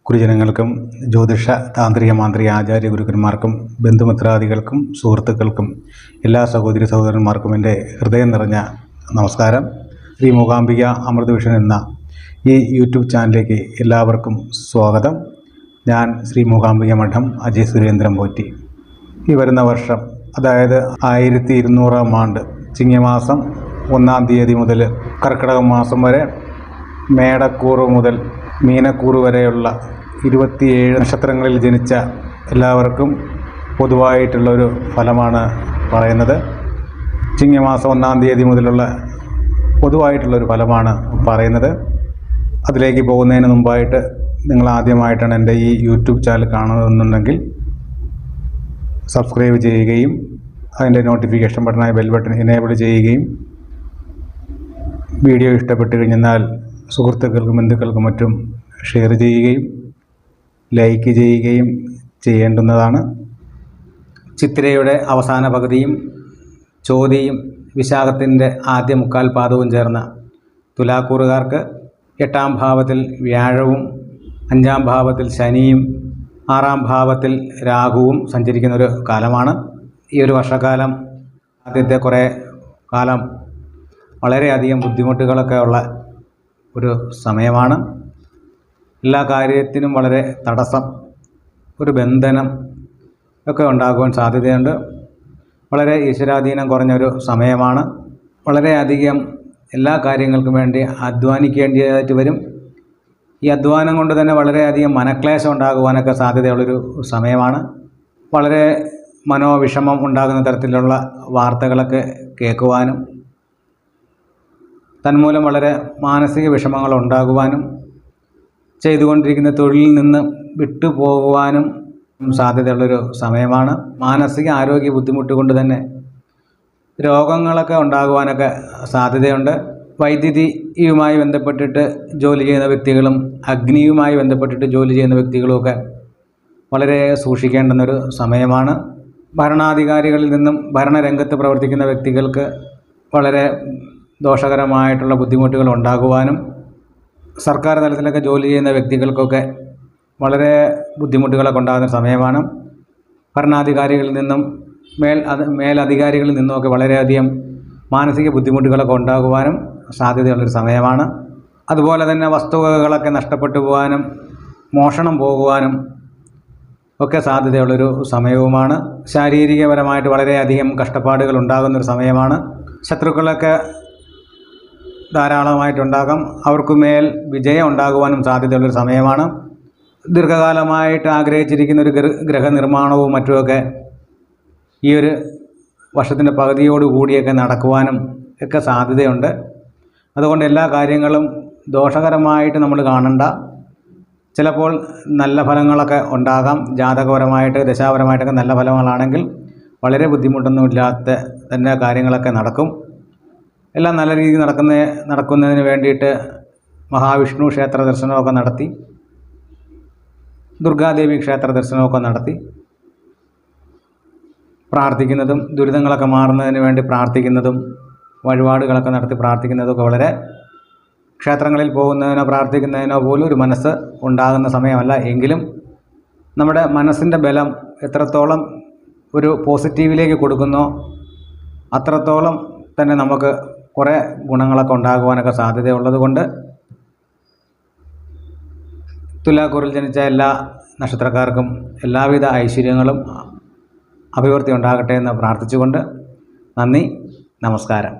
ഗുരുജനങ്ങൾക്കും ജ്യോതിഷ താന്ത്രിക മാന്ത്രിക ആചാര്യ ഗുരുക്കന്മാർക്കും ബന്ധുമിത്രാദികൾക്കും സുഹൃത്തുക്കൾക്കും എല്ലാ സഹോദരി സഹോദരന്മാർക്കും എൻ്റെ ഹൃദയം നിറഞ്ഞ നമസ്കാരം. ശ്രീ മൂകാംബിക അമൃത വിഷൻ എന്ന ഈ യൂട്യൂബ് ചാനലിലേക്ക് എല്ലാവർക്കും സ്വാഗതം. ഞാൻ ശ്രീ മൂകാംബിക മഠം അജയ് സുരേന്ദ്രൻ പോറ്റി. ഈ വരുന്ന വർഷം, അതായത് 1200 ആണ്ട് ചിങ്ങമാസം 1-ാം തീയതി മുതൽ കർക്കിടക മാസം വരെ, മേടക്കൂറ് മുതൽ മീനക്കൂറ് വരെയുള്ള 27 നക്ഷത്രങ്ങളിൽ ജനിച്ച എല്ലാവർക്കും പൊതുവായിട്ടുള്ളൊരു ഫലമാണ് പറയുന്നത്. ചിങ്ങമാസം 1-ാം തീയതി മുതലുള്ള പൊതുവായിട്ടുള്ളൊരു ഫലമാണ് പറയുന്നത്. അതിലേക്ക് പോകുന്നതിന് മുമ്പായിട്ട് നിങ്ങൾ ആദ്യമായിട്ടാണ് എൻ്റെ ഈ യൂട്യൂബ് ചാനൽ കാണുന്നതെന്നുണ്ടെങ്കിൽ സബ്സ്ക്രൈബ് ചെയ്യുകയും അതിൻ്റെ നോട്ടിഫിക്കേഷൻ ബട്ടണായ ബെൽ ബട്ടൺ എനേബിൾ ചെയ്യുകയും വീഡിയോ ഇഷ്ടപ്പെട്ട് കഴിഞ്ഞാൽ സുഹൃത്തുക്കൾക്കും ബന്ധുക്കൾക്കും മറ്റും ഷെയർ ചെയ്യുകയും ലൈക്ക് ചെയ്യുകയും ചെയ്യേണ്ടുന്നതാണ്. ചിത്തിരയുടെ അവസാന പകുതിയും ചോതിയും വിശാഖത്തിൻ്റെ ആദ്യ മുക്കാൽ പാദവും ചേർന്ന തുലാക്കൂറുകാർക്ക് 8-ാം ഭാവത്തിൽ വ്യാഴവും 5-ാം ഭാവത്തിൽ ശനിയും 6-ാം ഭാവത്തിൽ രാഹുവും സഞ്ചരിക്കുന്നൊരു കാലമാണ്. ഈ ഒരു വർഷക്കാലം ആദ്യത്തെ കുറേ കാലം വളരെയധികം ബുദ്ധിമുട്ടുകളൊക്കെ ഉള്ള ഒരു സമയമാണ്. എല്ലാ കാര്യത്തിനും വളരെ തടസ്സം, ഒരു ബന്ധനം ഒക്കെ ഉണ്ടാകുവാൻ സാധ്യതയുണ്ട്. വളരെ ഈശ്വരാധീനം കുറഞ്ഞൊരു സമയമാണ്. വളരെയധികം എല്ലാ കാര്യങ്ങൾക്കും വേണ്ടി അധ്വാനിക്കേണ്ടതായിട്ട് വരും. ഈ അധ്വാനം കൊണ്ട് തന്നെ വളരെയധികം മനക്ലേശം ഉണ്ടാകുവാനൊക്കെ സാധ്യതയുള്ളൊരു സമയമാണ്. വളരെ മനോവിഷമം ഉണ്ടാകുന്ന തരത്തിലുള്ള വാർത്തകളൊക്കെ കേൾക്കുവാനും തന്മൂലം വളരെ മാനസിക വിഷമങ്ങൾ ഉണ്ടാകുവാനും ചെയ്തുകൊണ്ടിരിക്കുന്ന തൊഴിലിൽ നിന്ന് വിട്ടുപോകുവാനും സാധ്യതയുള്ളൊരു സമയമാണ്. മാനസിക ആരോഗ്യ ബുദ്ധിമുട്ട് കൊണ്ട് തന്നെ രോഗങ്ങളൊക്കെ ഉണ്ടാകുവാനൊക്കെ സാധ്യതയുണ്ട്. വൈദ്യുതിയുമായി ബന്ധപ്പെട്ടിട്ട് ജോലി ചെയ്യുന്ന വ്യക്തികളും അഗ്നിയുമായി ബന്ധപ്പെട്ടിട്ട് ജോലി ചെയ്യുന്ന വ്യക്തികളുമൊക്കെ വളരെ സൂക്ഷിക്കേണ്ടുന്നൊരു സമയമാണ്. ഭരണാധികാരികളിൽ നിന്നും ഭരണരംഗത്ത് പ്രവർത്തിക്കുന്ന വ്യക്തികൾക്ക് വളരെ ദോഷകരമായിട്ടുള്ള ബുദ്ധിമുട്ടുകൾ ഉണ്ടാകുവാനും സർക്കാർ തലത്തിലൊക്കെ ജോലി ചെയ്യുന്ന വ്യക്തികൾക്കൊക്കെ വളരെ ബുദ്ധിമുട്ടുകളൊക്കെ ഉണ്ടാകുന്ന സമയമാണ്. ഭരണാധികാരികളിൽ നിന്നും മേലധികാരികളിൽ നിന്നുമൊക്കെ വളരെയധികം മാനസിക ബുദ്ധിമുട്ടുകളൊക്കെ ഉണ്ടാകുവാനും സാധ്യതയുള്ളൊരു സമയമാണ്. അതുപോലെ തന്നെ വസ്തുവകകളൊക്കെ നഷ്ടപ്പെട്ടു പോകാനും മോഷണം പോകുവാനും ഒക്കെ സാധ്യതയുള്ളൊരു സമയവുമാണ്. ശാരീരികപരമായിട്ട് വളരെയധികം കഷ്ടപ്പാടുകൾ ഉണ്ടാകുന്നൊരു സമയമാണ്. ശത്രുക്കളൊക്കെ ധാരാളമായിട്ടുണ്ടാകാം. അവർക്കുമേൽ വിജയം ഉണ്ടാകുവാനും സാധ്യതയുള്ളൊരു സമയമാണ്. ദീർഘകാലമായിട്ട് ആഗ്രഹിച്ചിരിക്കുന്ന ഒരു ഗ്രഹനിർമ്മാണവും മറ്റുമൊക്കെ ഈ ഒരു വർഷത്തിൻ്റെ പകുതിയോടുകൂടിയൊക്കെ നടക്കുവാനും ഒക്കെ സാധ്യതയുണ്ട്. അതുകൊണ്ട് എല്ലാ കാര്യങ്ങളും ദോഷകരമായിട്ട് നമ്മൾ കാണണ്ട. ചിലപ്പോൾ നല്ല ഫലങ്ങളൊക്കെ ഉണ്ടാകാം. ജാതകപരമായിട്ട് ദശാപരമായിട്ടൊക്കെ നല്ല ഫലങ്ങളാണെങ്കിൽ വളരെ ബുദ്ധിമുട്ടൊന്നുമില്ലാത്ത തന്നെ കാര്യങ്ങളൊക്കെ നടക്കും. എല്ലാം നല്ല രീതിയിൽ നടക്കുന്നതിന് വേണ്ടിയിട്ട് മഹാവിഷ്ണു ക്ഷേത്ര ദർശനമൊക്കെ നടത്തി, ദുർഗാദേവി ക്ഷേത്ര ദർശനമൊക്കെ നടത്തി പ്രാർത്ഥിക്കുന്നതും ദുരിതങ്ങളൊക്കെ മാറുന്നതിന് വേണ്ടി പ്രാർത്ഥിക്കുന്നതും വഴിപാടുകളൊക്കെ നടത്തി പ്രാർത്ഥിക്കുന്നതൊക്കെ വളരെ ക്ഷേത്രങ്ങളിൽ പോകുന്നതിനോ പ്രാർത്ഥിക്കുന്നതിനോ പോലും ഒരു മനസ്സ് ഉണ്ടാകുന്ന സമയമല്ല. എങ്കിലും നമ്മുടെ മനസ്സിൻ്റെ ബലം എത്രത്തോളം ഒരു പോസിറ്റീവിലേക്ക് കൊടുക്കുന്നോ അത്രത്തോളം തന്നെ നമുക്ക് കുറേ ഗുണങ്ങളൊക്കെ ഉണ്ടാകുവാനൊക്കെ സാധ്യതയുള്ളത് കൊണ്ട് തുലാക്കൂറിൽ ജനിച്ച എല്ലാ നക്ഷത്രക്കാർക്കും എല്ലാവിധ ഐശ്വര്യങ്ങളും അഭിവൃദ്ധി ഉണ്ടാകട്ടെ എന്ന് പ്രാർത്ഥിച്ചുകൊണ്ട് നന്ദി, നമസ്കാരം.